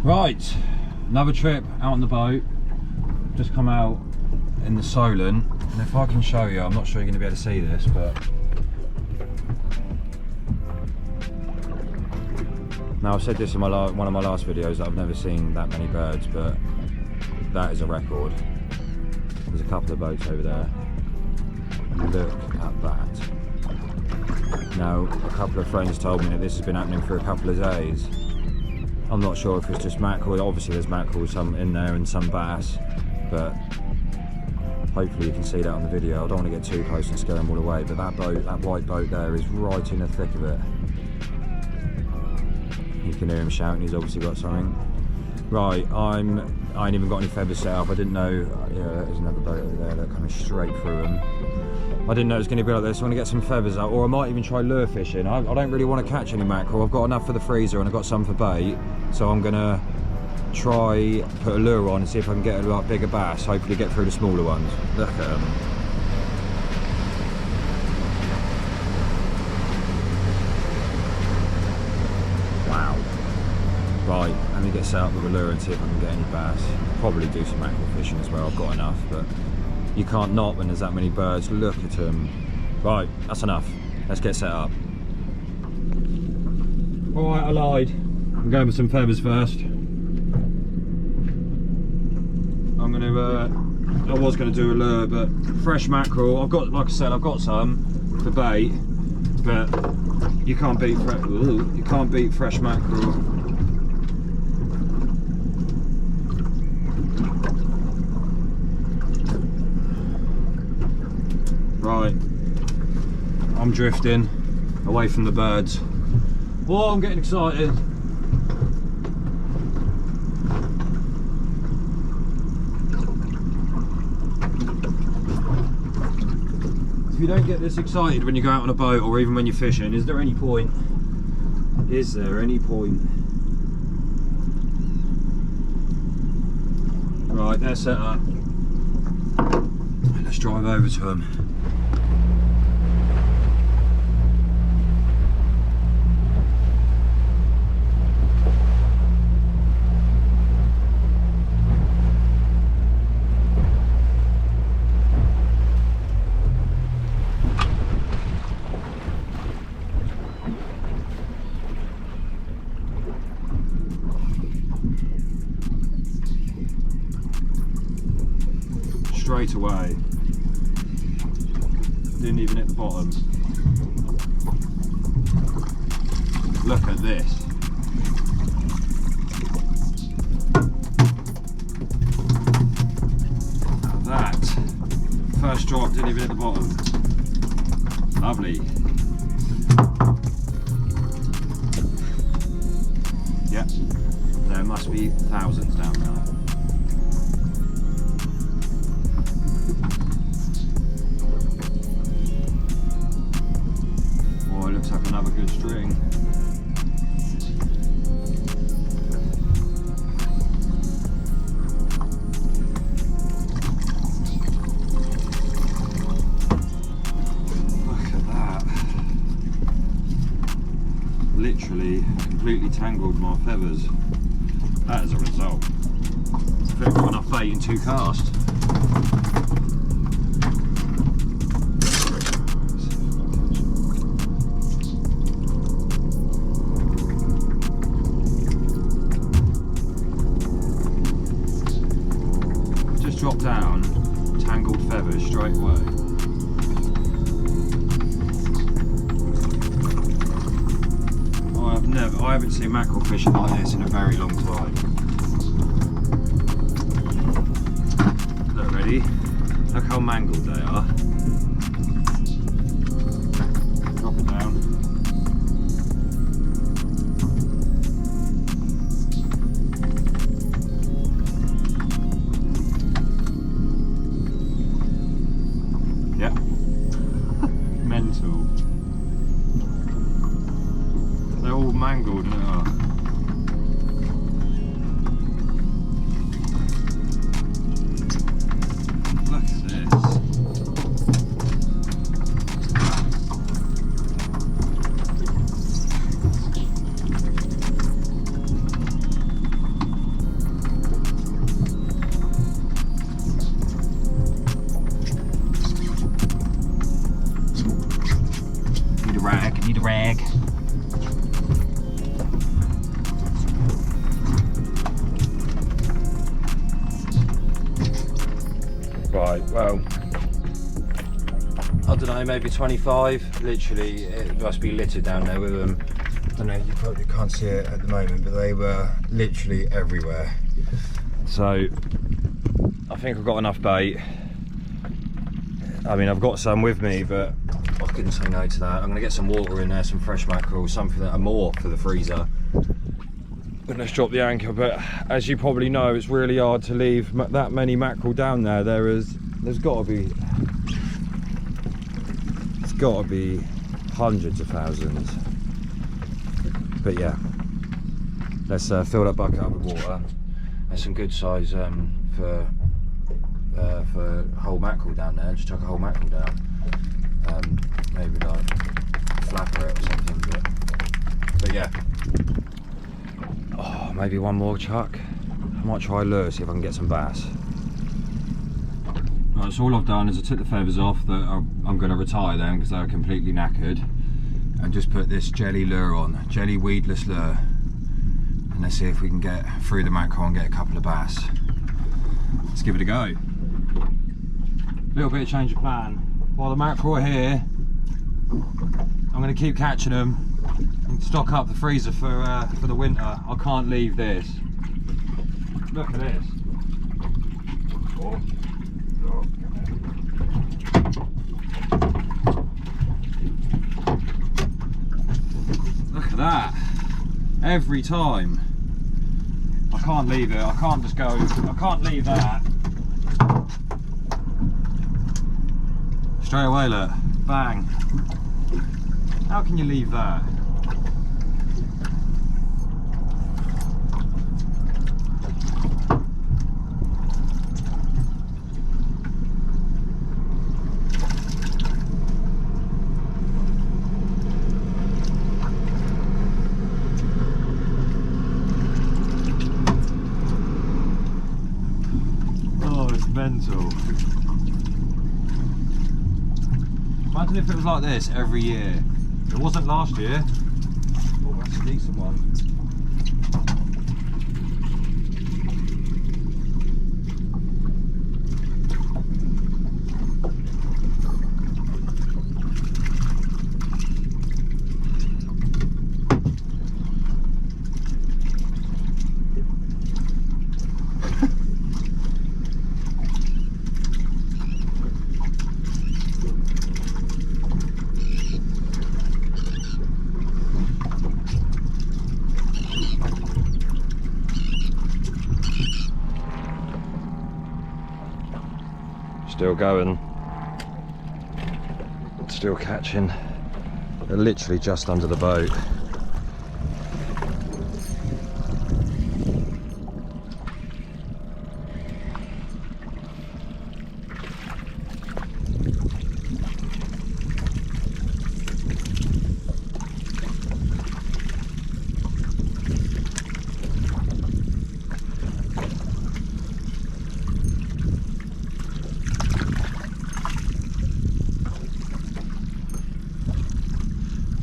Right, another trip out on the boat. Just come out in the Solent, and if I can show you, I'm not sure you're going to be able to see this, but now I've said this in one of my last videos that I've never seen that many birds, but that is a record. There's a couple of boats over there. Look at that. Now, a couple of friends told me that this has been happening for a couple of days. I'm not sure if it's just mackerel. Obviously there's mackerel some in there and some bass, but hopefully you can see that on the video. I don't want to get too close and scare them all away, but that boat, that white boat there, is right in the thick of it. You can hear him shouting, he's obviously got something. Right, I ain't even got any feathers set up. I didn't know, yeah, there's another boat over there that coming straight through them. I didn't know it was going to be like this, so I'm going to get some feathers out, or I might even try lure fishing. I don't really want to catch any mackerel. I've got enough for the freezer and I've got some for bait, so I'm going to try put a lure on and see if I can get a like, bigger bass, hopefully get through the smaller ones. Look at them. Wow. Right, let me get set up with a lure and see if I can get any bass. Probably do some mackerel fishing as well, I've got enough, but you can't not when there's that many birds. Look at them. Right, that's enough. Let's get set up. Alright, I lied. I'm going with some feathers first. I'm gonna, I was gonna do a lure, but fresh mackerel, I've got, like I said, I've got some for bait, but you can't beat, you can't beat fresh mackerel. Right, I'm drifting away from the birds. Oh, I'm getting excited. If you don't get this excited when you go out on a boat or even when you're fishing, is there any point? Is there any point? Right, they're set up. Let's drive over to them. Straight away, didn't even hit the bottom. Look at this. Now that first drop didn't even hit the bottom. Lovely. Yep, there must be thousands down there. Looks like another good string. Look at that. Literally completely tangled my feathers. That is a result. I think I've got enough bait in 2 casts. Drop down, tangled feathers straight away. I haven't seen mackerel fishing like this in a very long time. Look, ready? Look how mangled they are. Drop it down. Yep. Mental. They're all mangled now. Look at this. well, I don't know, maybe 25. Literally, it must be littered down there with them. I don't know, you probably can't see it at the moment, but they were literally everywhere. So, I think I've got enough bait. I mean, I've got some with me, but I couldn't say no to that. I'm going to get some water in there, some fresh mackerel, something that are more for the freezer. And let's drop the anchor. But as you probably know, it's really hard to leave that many mackerel down there. There's got to be, it's got to be hundreds of thousands. But yeah, let's fill that bucket up with water. There's some good size for whole mackerel down there. Just chuck a whole mackerel down. Maybe like flapper it or something. But yeah. Oh, maybe one more chuck. I might try lure, see if I can get some bass. Right, so all I've done is I took the feathers off. That I'm going to retire them because they're completely knackered, and just put this jelly lure on, jelly weedless lure, and let's see if we can get through the mackerel and get a couple of bass. Let's give it a go. Little bit of change of plan. While the mackerel are here, I'm going to keep catching them and stock up the freezer for the winter. I can't leave this. Look at this. Oh. Look at that. Every time. I can't leave it. I can't just go. I can't leave that. Straight away, look. Bang. How can you leave that? Oh, it's mental. Imagine if it was like this every year. It wasn't last year. Oh, that's a decent one. Still going, still catching. They're literally just under the boat.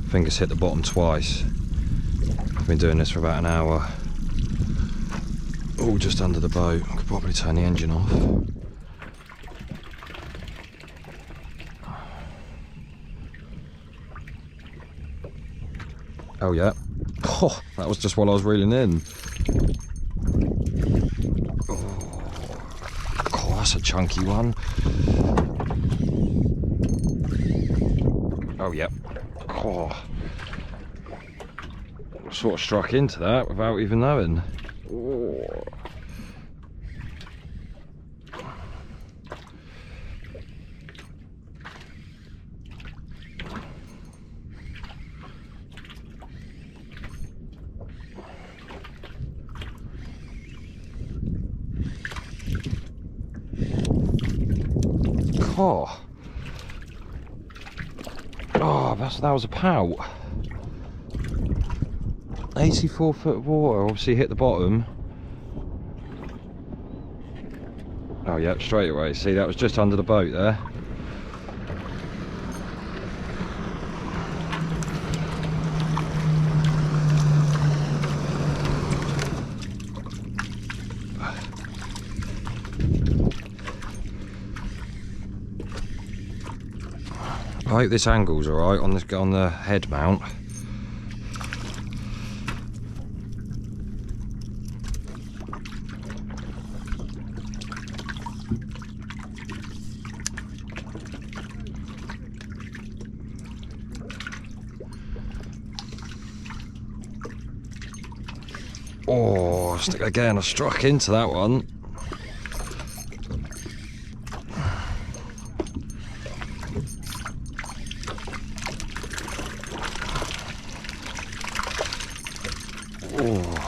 I think it's hit the bottom twice. I've been doing this for about an hour. All just under the boat. I could probably turn the engine off. Oh yeah. Oh, that was just while I was reeling in. Oh, that's a chunky one. Oh yeah. Oh, sort of struck into that without even knowing. Oh. Oh. Oh, that was a pout. 84 foot of water, obviously hit the bottom. Oh yeah, straight away. See, that was just under the boat there. hope this angle's alright on the head mount. Oh, again, I struck into that one. Oh.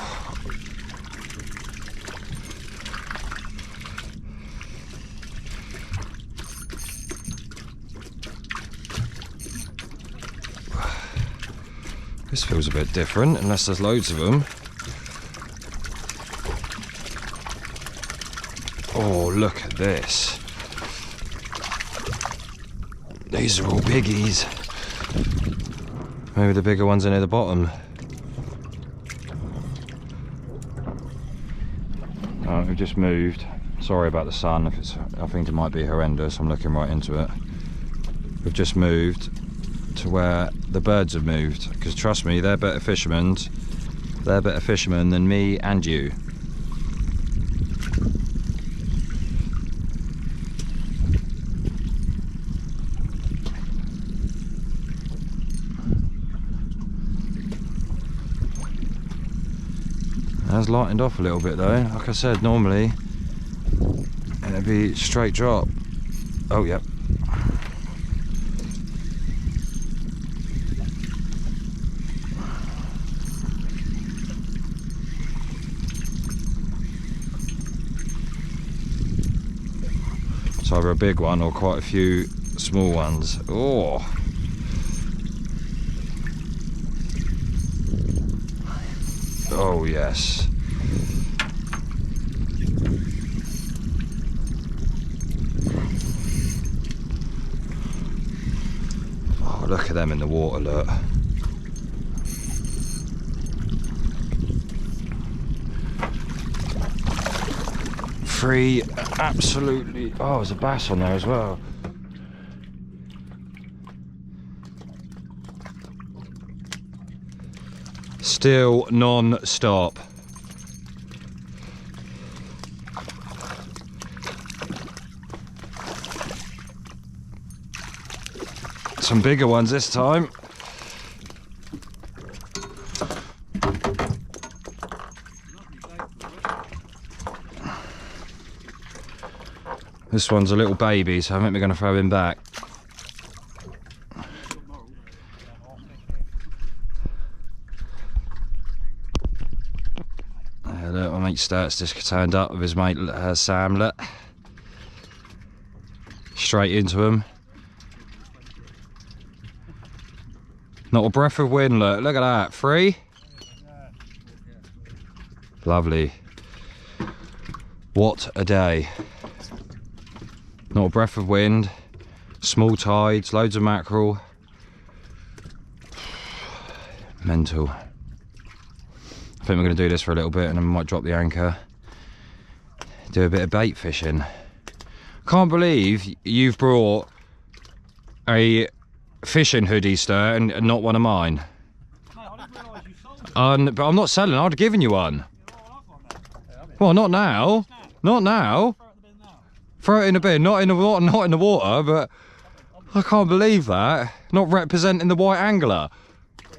This feels a bit different, unless there's loads of them. Oh, look at this. These are all biggies. Maybe the bigger ones are near the bottom. We've just moved. Sorry about the sun. I think it might be horrendous. I'm looking right into it. We've just moved to where the birds have moved. Because trust me, they're better fishermen. They're better fishermen than me and you. Has lightened off a little bit though. Like I said, normally it'd be straight drop. Oh yep. It's either a big one or quite a few small ones. Oh. Oh yes. Oh, look at them in the water, look. Three, absolutely. Oh, there's a bass on there as well. Still non-stop. Some bigger ones this time. This one's a little baby, so I think we're going to throw him back. Look, my mate Sturt's just turned up with his mate Sam. Look. Straight into him. Not a breath of wind, look. Look at that. 3. Lovely. What a day. Not a breath of wind. Small tides, loads of mackerel. Mental. I think we're going to do this for a little bit and then we might drop the anchor. Do a bit of bait fishing. Can't believe you've brought a fishing hoodie, Stur, and not one of mine. Mate, I didn't realise you sold it. But I'm not selling, I'd have given you one. Well, not now. Not now. Throw it in the bin, not in the water, but I can't believe that. Not representing the Wight angler.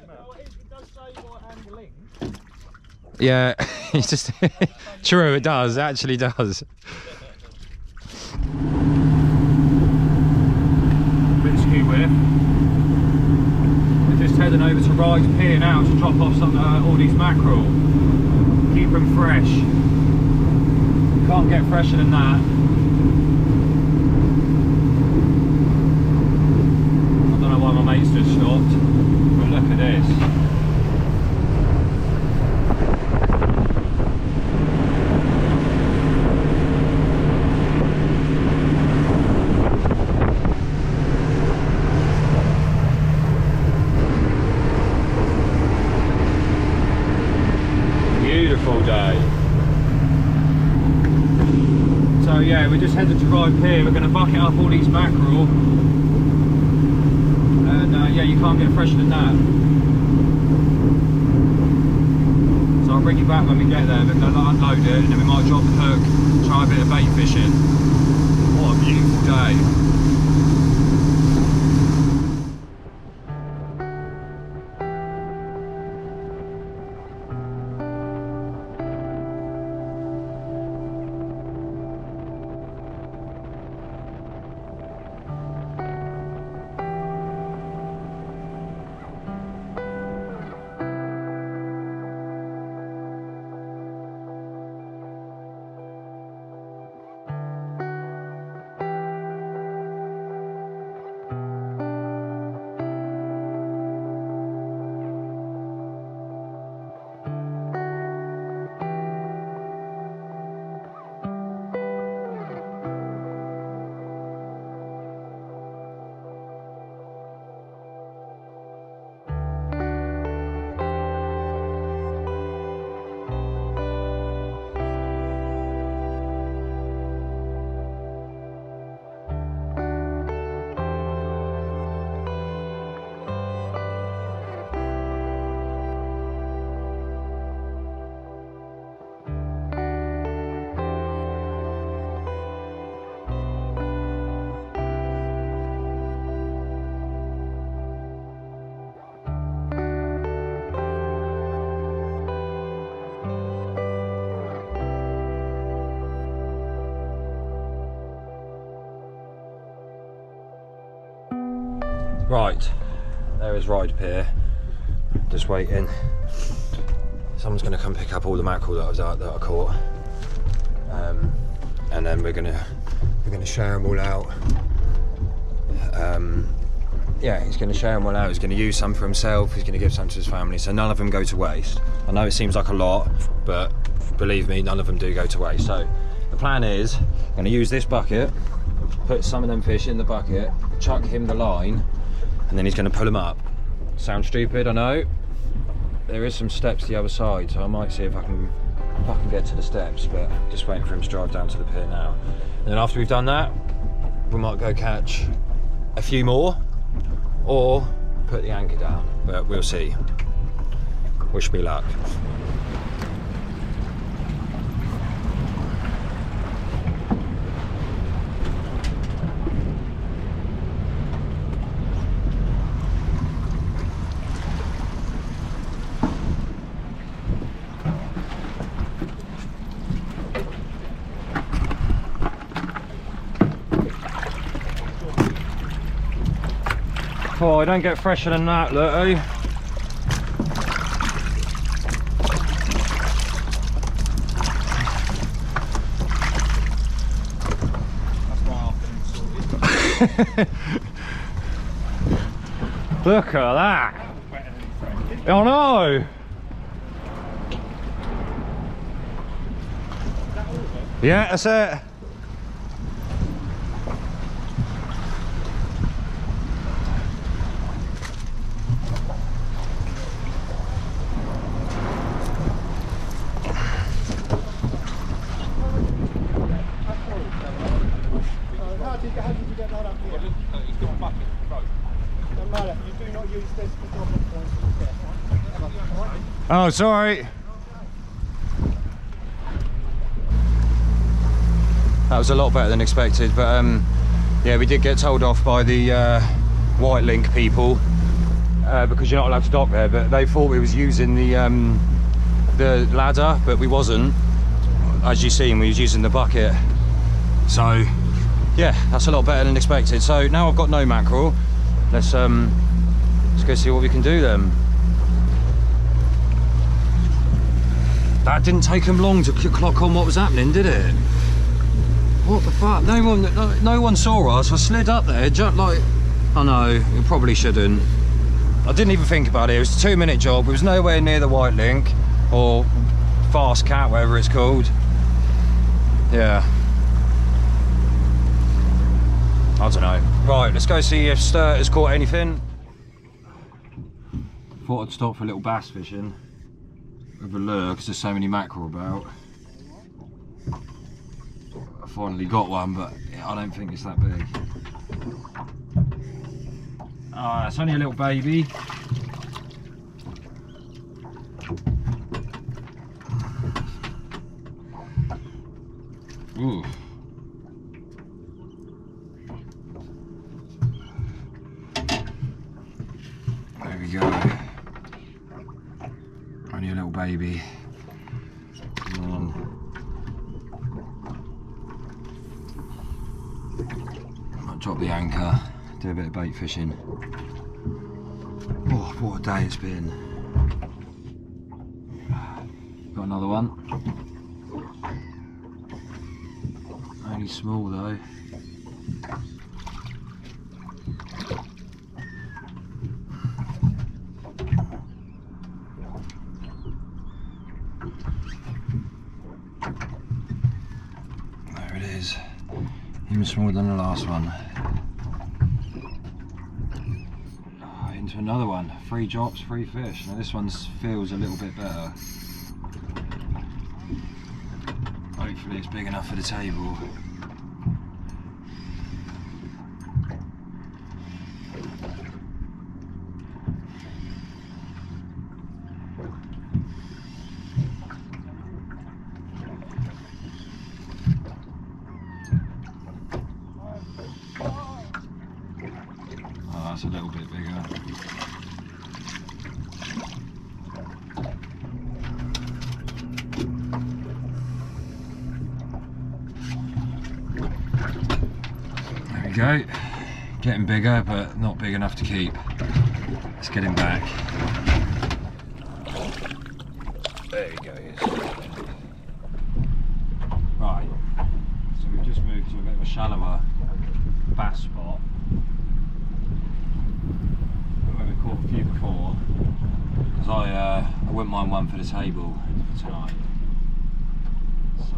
Well, it does say Wight angling. Yeah, it's just true, it does, it actually does. Bit skew with. We're just heading over to Wight Pier now to drop off some all these mackerel. Keep them fresh. Can't get fresher than that. I don't know why my mate's just stopped, but look at this. Beautiful day. So yeah, we're just headed to Wight Pier. We're going to bucket up all these mackerel you can't get fresher than that. So I'll bring you back when we get there, but they'll unload it and then we might drop the hook, try a bit of bait fishing. What a beautiful day. Right, there is Ride Pier, just waiting. Someone's going to come pick up all the mackerel that I caught, and then we're gonna share them all out. Yeah, he's going to share them all out. He's going to use some for himself. He's going to give some to his family, so none of them go to waste. I know it seems like a lot, but believe me, none of them do go to waste. So the plan is, I'm going to use this bucket, put some of them fish in the bucket, chuck him the line, and then he's going to pull them up. Sounds stupid, I know. There is some steps the other side, so I might see if I can get to the steps, but just waiting for him to drive down to the pier now. And then after we've done that, we might go catch a few more, or put the anchor down, but we'll see. Wish me luck. Oh, I don't get fresher than that, look, eh? That's why I've been sorted. Look at that! Oh no! Yeah, that's it. Oh, sorry. That was a lot better than expected, but yeah, we did get told off by the Wight link people because you're not allowed to dock there, but they thought we was using the ladder, but we wasn't. As you seen, we was using the bucket. So yeah, that's a lot better than expected. So now I've got no mackerel. Let's go see what we can do then. That didn't take them long to clock on what was happening, did it? What the fuck? No one saw us. I slid up there, just like, I know, you probably shouldn't. I didn't even think about it. It was a 2-minute job. It was nowhere near the Wight link or Fast Cat, whatever it's called. Yeah. I don't know. Right, let's go see if Sturt has caught anything. Thought I'd stop for a little bass fishing with a lure because there's so many mackerel about. I finally got one, but I don't think it's that big. It's only a little baby. Ooh. There we go. Only a little baby. I'll drop the anchor, do a bit of bait fishing. Oh, what a day it's been. Got another one. Only small though. There it is. Even smaller than the last one. Into another one. 3 drops, 3 fish. Now this one feels a little bit better. Hopefully it's big enough for the table. That's a little bit bigger. There we go. Getting bigger, but not big enough to keep. Let's get him back. There he goes. Right. So we've just moved to a bit of a shallower bass spot. Caught a few before, because I wouldn't mind one for the table for tonight. So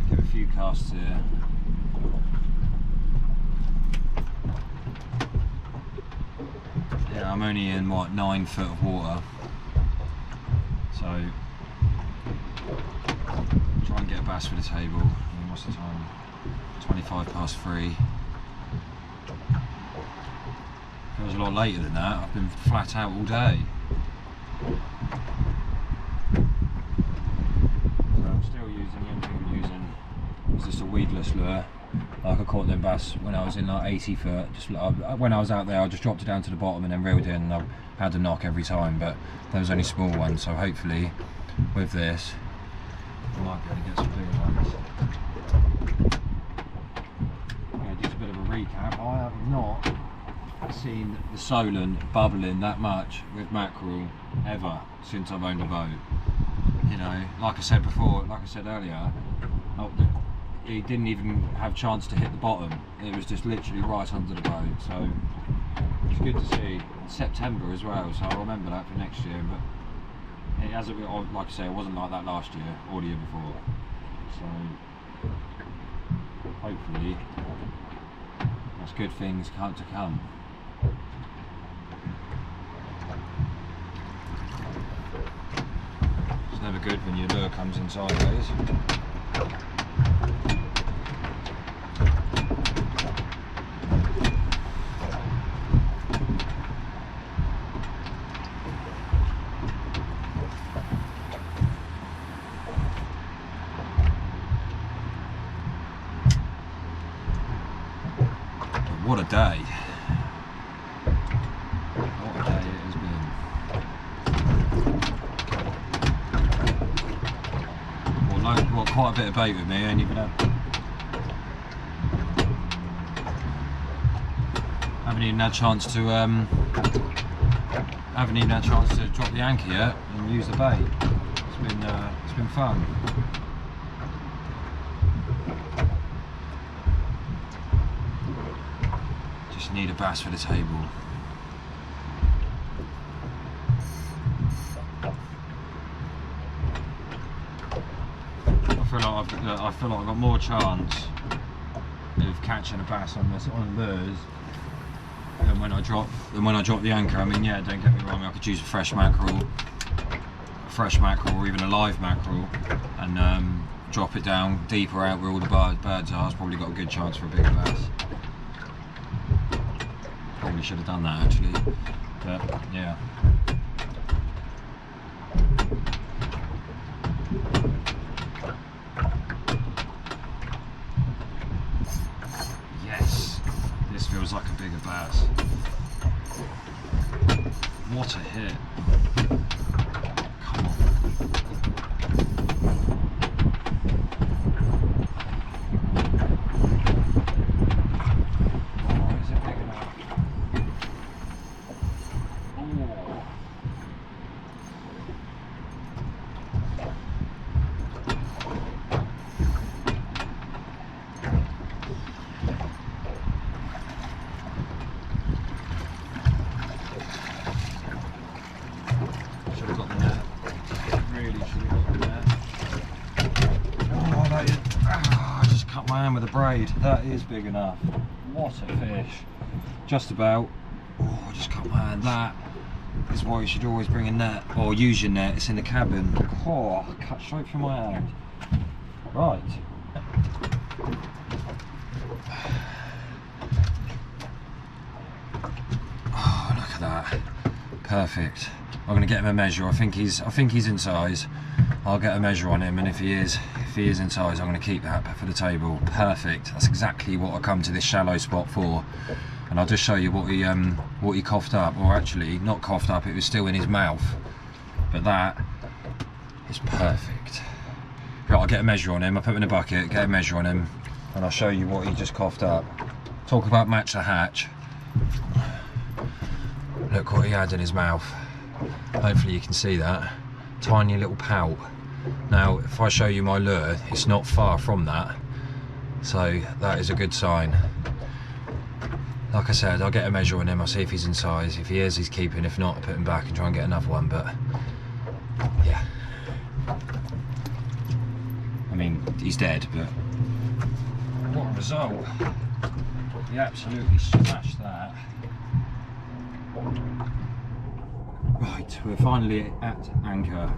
give a few casts here. Yeah, I'm only in what, 9 foot of water, so try and get a bass for the table. What's the time? 3:25. It was a lot later than that. I've been flat out all day. So I'm still using, the only thing I'm using is just a weedless lure. Like I caught them bass when I was in like 80 foot. Just when I was out there, I just dropped it down to the bottom and then reeled in, and I had a knock every time, but there was only small ones. So hopefully with this, I might be able to get some bigger ones. Yeah, just a bit of a recap. I have not seen the Solent bubbling that much with mackerel ever since I've owned a boat. You know, like I said before, like I said earlier, he didn't even have a chance to hit the bottom. It was just literally right under the boat. So it's good to see. It's September as well, so I'll remember that for next year. But it hasn't, like I say, it wasn't like that last year or the year before. So hopefully that's good things to come. It's never good when your lure comes in sideways. But what a day. What a day it has been. Well, quite a bit of bait with me, ain't even haven't even had a chance to drop the anchor yet and use the bait. It's been fun. Just need a bass for the table. I feel like I've got more chance of catching a bass on lures than when I drop the anchor. I mean, yeah, don't get me wrong, I could use a fresh mackerel or even a live mackerel and drop it down deeper out where all the birds are. It's probably got a good chance for a bigger bass. Really should have done that actually, but yeah. Yes, this feels like a bigger bass. What a hit. Come on. With a braid, that is big enough. What a fish. Just about. Oh, I just cut my hand. That is why you should always bring a net or use your net. It's in the cabin. Oh, cut straight from my hand. Right. Oh, look at that. Perfect. I'm gonna get him a measure. I think he's in size. I'll get a measure on him, and if he is in size, I'm going to keep that for the table. Perfect. That's exactly what I come to this shallow spot for. And I'll just show you what he coughed up, or actually not coughed up. It was still in his mouth. But that is perfect. Right, I'll get a measure on him. I'll put him in a bucket, get a measure on him, and I'll show you what he just coughed up. Talk about match the hatch. Look what he had in his mouth. Hopefully you can see that. Tiny little pout. Now if I show you my lure, it's not far from that, so that is a good sign. Like I said, I'll get a measure on him, I'll see if he's in size. If he is, he's keeping. If not, I'll put him back and try and get another one. But yeah, I mean, he's dead, but what a result. He absolutely smashed that. Right, we're finally at anchor.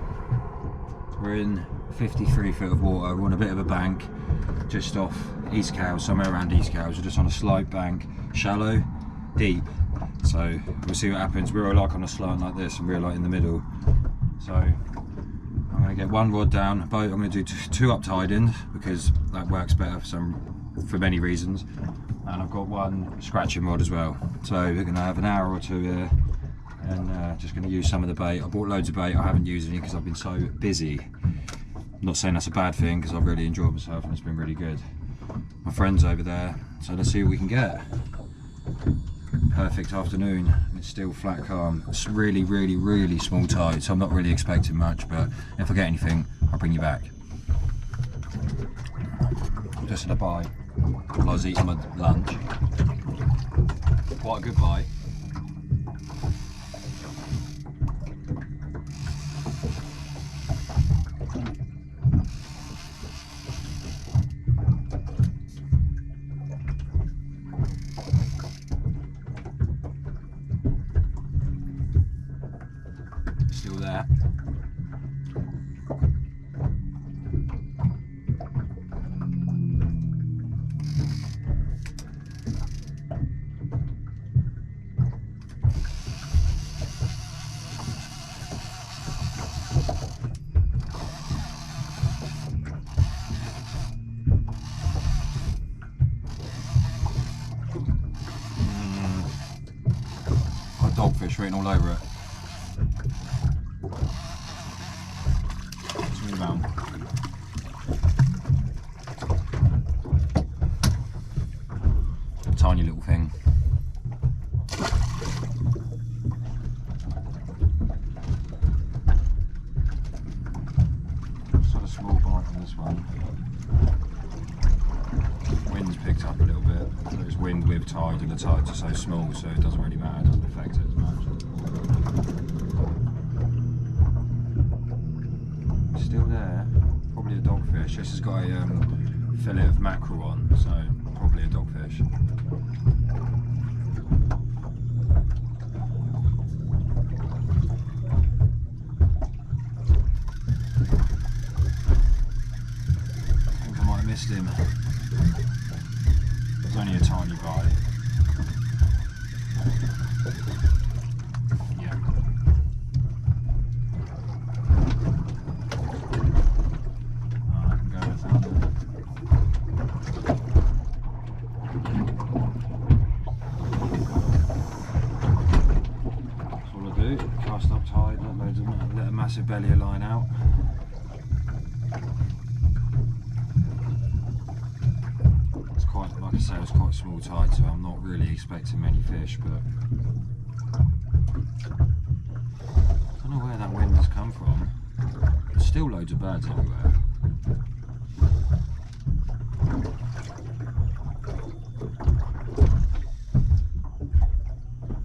We're in 53 foot of water. We're on a bit of a bank just off East Cowes, somewhere around East Cowes. We're just on a slight bank, shallow, deep. So we'll see what happens. We're like on a slant like this, and we're like in the middle. So I'm going to get one rod down a boat. I'm going to do two up tidings because that works better for many reasons. And I've got one scratching rod as well. So we're going to have an hour or two here. And just going to use some of the bait. I bought loads of bait. I haven't used any because I've been so busy. I'm not saying that's a bad thing because I've really enjoyed myself and it's been really good. My friend's over there, so let's see what we can get. Perfect afternoon. It's still flat calm. It's really, really, really small tide, so I'm not really expecting much. But if I get anything, I'll bring you back. Just had a bite while I was eating my lunch. Quite a good bite. Still there. Got dogfish written all over it. Tiny little thing. Sort of small bite on this one. Wind's picked up a little bit. There's wind with tide, and the tides are so small, so it doesn't really matter. It doesn't affect it as much. Still there. Probably a dogfish. This has got a fillet of mackerel on, so probably a dogfish. I think I might have missed him. It was only a tiny bite. belly a line out. It's quite, like I say, it's quite small tide, so I'm not really expecting many fish, but I don't know where that wind has come from. There's still loads of birds everywhere.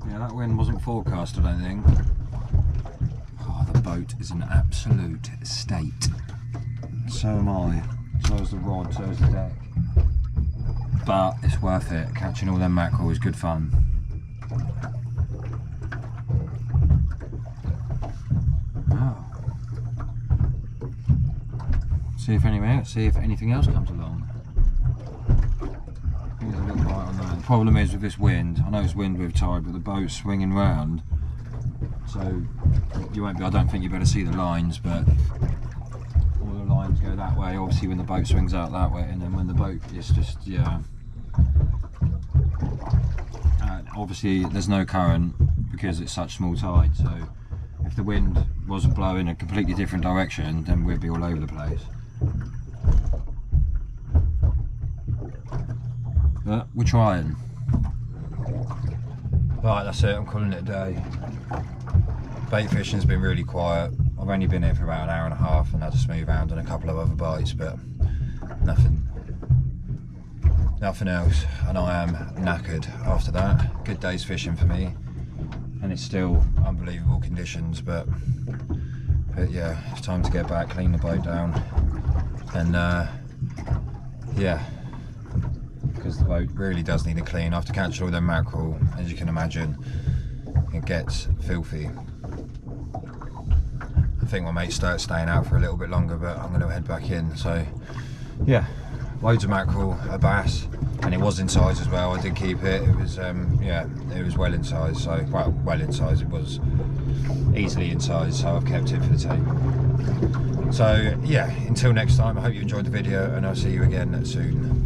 Yeah, that wind wasn't forecast, I don't think. Oh, the boat is an absolute state. So am I. So is the rod, so is the deck. But it's worth it. Catching all them mackerel is good fun. Oh. See if anything else comes along. I think there's a little bite on that. The problem is with this wind, I know it's wind with tide, but the boat's swinging round, so you won't be, I don't think you better see the lines, but all the lines go that way, obviously when the boat swings out that way, and then when the boat is just, yeah. Obviously there's no current because it's such small tide, so if the wind wasn't blowing a completely different direction, then we'd be all over the place. But we're trying. Right, that's it, I'm calling it a day. Bait fishing's been really quiet. I've only been here for about an hour and a half and had to smooth around on a couple of other bites, but nothing else, and I am knackered after that. Good day's fishing for me, and it's still unbelievable conditions, but yeah, it's time to get back, clean the boat down, and yeah, because the boat really does need a clean. After catching all them mackerel, as you can imagine, it gets filthy. I think my mate started staying out for a little bit longer, but I'm going to head back in. So yeah, loads of mackerel, a bass, and it was in size as well. I did keep it. It was yeah, it was well in size. So well in size. It was easily in size. So I've kept it for the tape. So yeah, until next time, I hope you enjoyed the video, and I'll see you again soon.